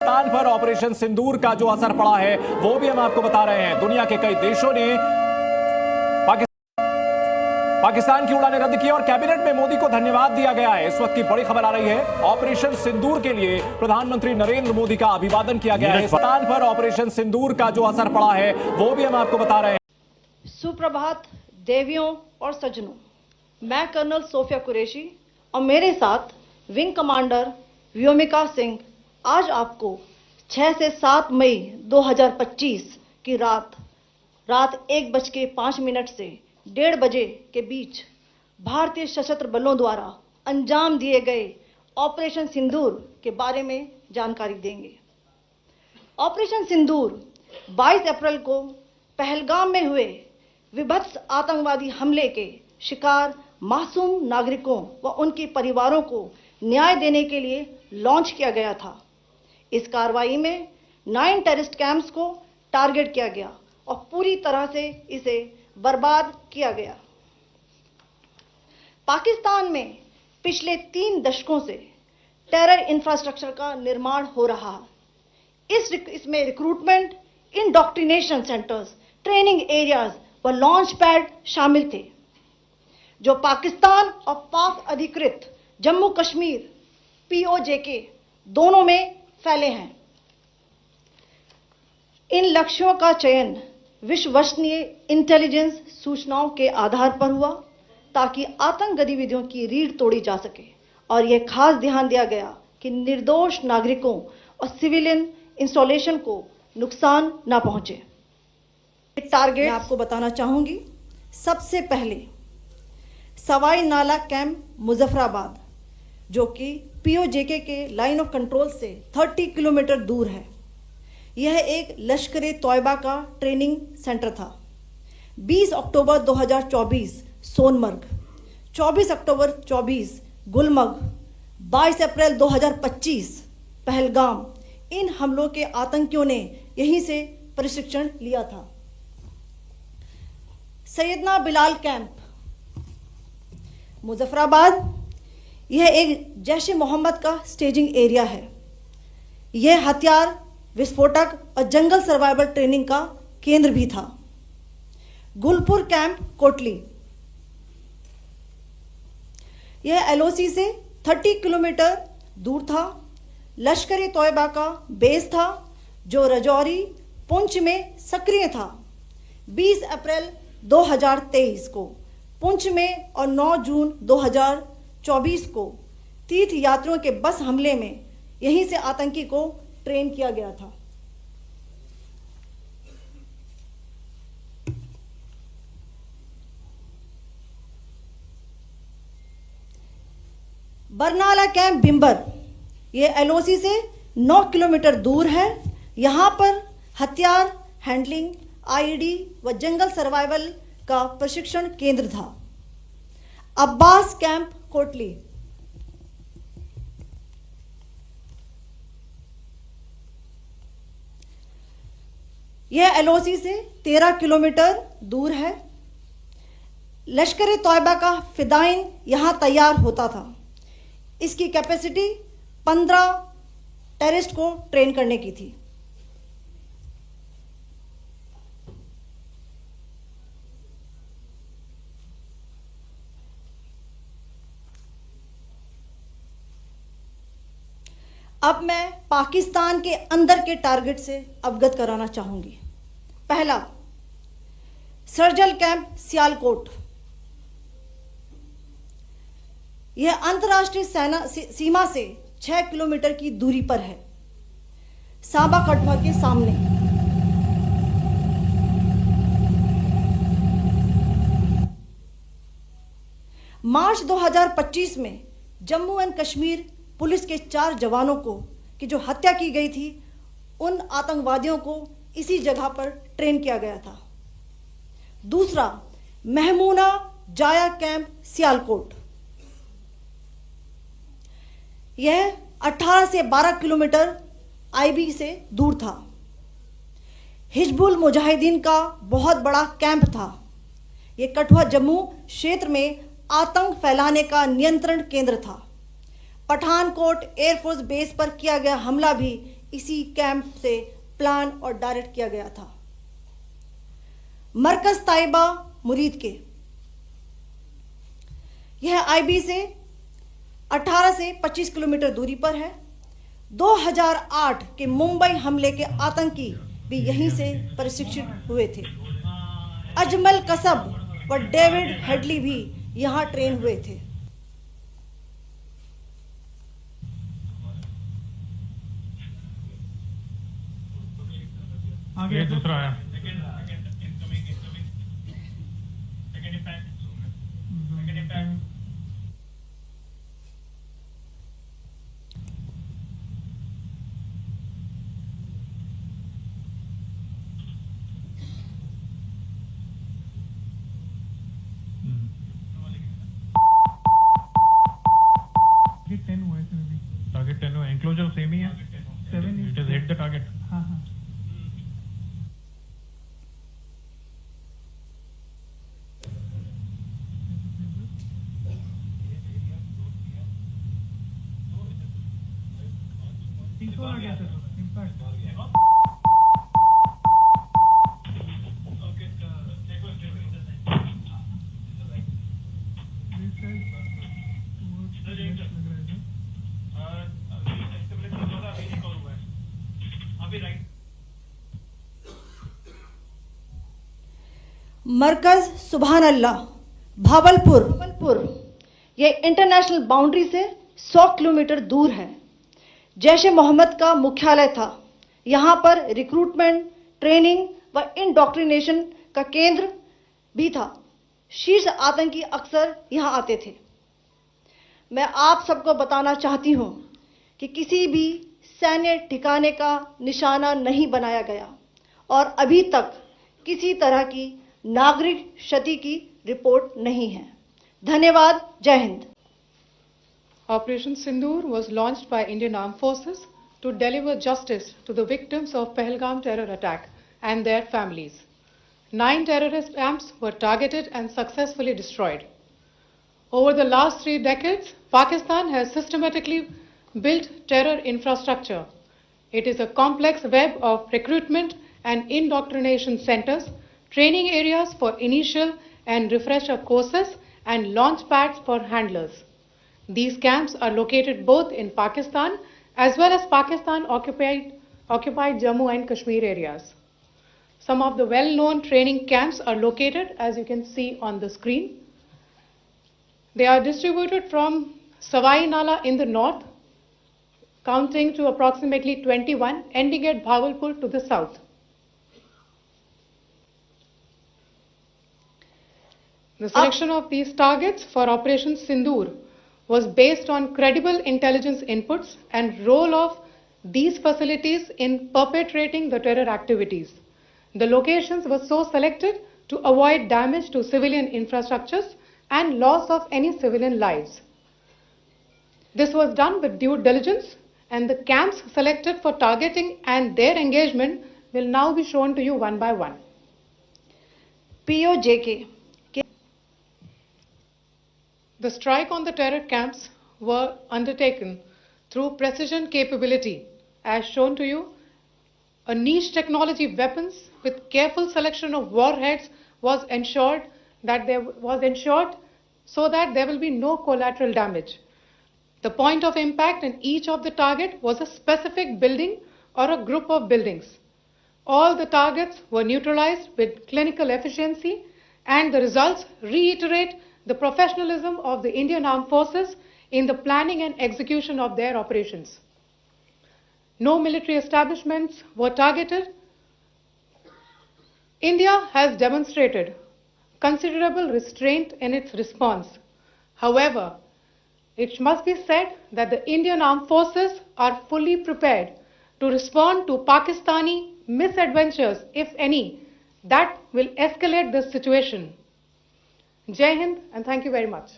पाकिस्तान पर ऑपरेशन सिंदूर का जो असर पड़ा है वो भी हम आपको बता रहे हैं। दुनिया के कई देशों ने पाकिस्तान की उड़ानें रद्द की और कैबिनेट में मोदी को धन्यवाद दिया गया है। इस वक्त की बड़ी खबर आ रही है, ऑपरेशन सिंदूर के लिए प्रधानमंत्री नरेंद्र मोदी का अभिवादन किया गया है। पाकिस्तान पर ऑपरेशन सिंदूर का जो असर पड़ा है वो भी हम आपको बता रहे हैं। सुप्रभात देवियों और सज्जनों, मैं कर्नल सोफिया कुरैशी और मेरे साथ विंग कमांडर व्योमिका सिंह आज आपको 6 से 7 मई 2025 की रात 1:05 से 1:30 बजे के बीच भारतीय सशस्त्र बलों द्वारा अंजाम दिए गए ऑपरेशन सिंदूर के बारे में जानकारी देंगे। ऑपरेशन सिंदूर 22 अप्रैल को पहलगाम में हुए विभत्स आतंकवादी हमले के शिकार मासूम नागरिकों व उनके परिवारों को न्याय देने के लिए लॉन्च किया गया था। इस कार्रवाई में 9 टेररिस्ट कैंप्स को टारगेट किया गया और पूरी तरह से इसे बर्बाद किया गया। पाकिस्तान में पिछले 3 दशकों से टेरर इंफ्रास्ट्रक्चर का निर्माण हो रहा है। इसमें recruitment, indoctrination centres, training areas व लॉन्च पैड शामिल थे, जो पाकिस्तान और पाक अधिकृत जम्मू कश्मीर POJK दोनों में फैले हैं। इन लक्ष्यों का चयन विश्वसनीय इंटेलिजेंस सूचनाओं के आधार पर हुआ ताकि आतंक गतिविधियों की रीढ़ तोड़ी जा सके और यह खास ध्यान दिया गया कि निर्दोष नागरिकों और सिविलियन इंस्टॉलेशन को नुकसान न पहुंचे। टारगेट आपको बताना चाहूंगी। सबसे पहले सवाई नाला कैंप मुजफ्फराबाद, जो कि POJK के लाइन ऑफ कंट्रोल से 30 किलोमीटर दूर है। यह एक लश्कर ए तोयबा का ट्रेनिंग सेंटर था। 20 अक्टूबर 2024 सोनमर्ग, 24 अक्टूबर 24 गुलमर्ग, 22 अप्रैल 2025 पहलगाम, इन हमलों के आतंकियों ने यहीं से प्रशिक्षण लिया था। सैयदना बिलाल कैंप मुजफ्फराबाद, यह एक जैश ए मोहम्मद का स्टेजिंग एरिया है। यह हथियार, विस्फोटक और जंगल सर्वाइवल ट्रेनिंग का केंद्र भी था। गुलपुर कैंप कोटली, यह LOC से 30 किलोमीटर दूर था। लश्कर ए तोयबा का बेस था जो रजौरी, पुंछ में सक्रिय था। 20 अप्रैल 2023 को पुंछ में और 9 जून 2024 को तीर्थ यात्रियों के बस हमले में यहीं से आतंकी को ट्रेन किया गया था। बरनाला कैंप बिम्बर, यह LOC से 9 किलोमीटर दूर है। यहां पर हथियार हैंडलिंग, IED व जंगल सर्वाइवल का प्रशिक्षण केंद्र था। अब्बास कैंप कोटली, यह LOC से 13 किलोमीटर दूर है। लश्कर ए तोयबा का फिदाइन यहां तैयार होता था। इसकी कैपेसिटी 15 टेररिस्ट को ट्रेन करने की थी। अब मैं पाकिस्तान के अंदर के टारगेट से अवगत कराना चाहूंगी। पहला, सर्जल कैंप सियालकोट, यह अंतर्राष्ट्रीय सीमा से 6 किलोमीटर की दूरी पर है, सांबा कठुआ के सामने। मार्च 2025 में जम्मू एंड कश्मीर पुलिस के 4 जवानों को की जो हत्या की गई थी, उन आतंकवादियों को इसी जगह पर ट्रेन किया गया था। दूसरा, महमूना जाया कैंप सियालकोट, यह 18 से 12 किलोमीटर IB से दूर था। हिजबुल मुजाहिदीन का बहुत बड़ा कैंप था। यह कठुआ जम्मू क्षेत्र में आतंक फैलाने का नियंत्रण केंद्र था। पठानकोट एयरफोर्स बेस पर किया गया हमला भी इसी कैंप से प्लान और डायरेक्ट किया गया था। मरकज ताइबा मुरीद के, यह आईबी से 18 से 25 किलोमीटर दूरी पर है। 2008 के मुंबई हमले के आतंकी भी यहीं से प्रशिक्षित हुए थे। अजमल कसब व डेविड हेडली भी यहां ट्रेन हुए थे। आगे दूसरा है। टारगेट 10 हुआ, एंक्लोजर सेम ही है। 7 it is hit the target. हाँ हाँ। आ गया सर, इम्पैक्ट मरकज सुभान अल्लाह भावलपुर, यह इंटरनेशनल बाउंड्री से 100 किलोमीटर दूर है। जैश ए मोहम्मद का मुख्यालय था। यहां पर रिक्रूटमेंट, ट्रेनिंग व इंडॉक्ट्रिनेशन का केंद्र भी था। शीर्ष आतंकी अक्सर यहां आते थे। मैं आप सबको बताना चाहती हूं कि किसी भी सैन्य ठिकाने का निशाना नहीं बनाया गया और अभी तक किसी तरह की नागरिक क्षति की रिपोर्ट नहीं है। धन्यवाद। जय Hind. Operation Sindoor was launched by Indian Armed Forces to deliver justice to the victims of Pahalgam terror attack and their families. 9 terrorist camps were targeted and successfully destroyed. Over the last 3 decades, Pakistan has systematically built terror infrastructure. It is a complex web of recruitment and indoctrination centers, training areas for initial and refresher courses, and launch pads for handlers. These camps are located both in Pakistan as well as Pakistan occupied Jammu and Kashmir areas. Some of the well-known training camps are located, as you can see on the screen. They are distributed from Savai Nala in the north, counting to approximately 21, ending at Bhavalpur to the south. The selection of these targets for Operation Sindoor was based on credible intelligence inputs and role of these facilities in perpetrating the terror activities. The locations were so selected to avoid damage to civilian infrastructures and loss of any civilian lives. This was done with due diligence, and the camps selected for targeting and their engagement will now be shown to you one by one. POJK. The strike on the terror camps were undertaken through precision capability, as shown to you. A niche technology weapons with careful selection of warheads was ensured so that there will be no collateral damage. The point of impact in each of the target was a specific building or a group of buildings. All the targets were neutralized with clinical efficiency, and the results reiterate the professionalism of the Indian Armed Forces in the planning and execution of their operations. No military establishments were targeted. India has demonstrated considerable restraint in its response. However, it must be said that the Indian Armed Forces are fully prepared to respond to Pakistani misadventures, if any, that will escalate this situation. Jai Hind, and thank you very much.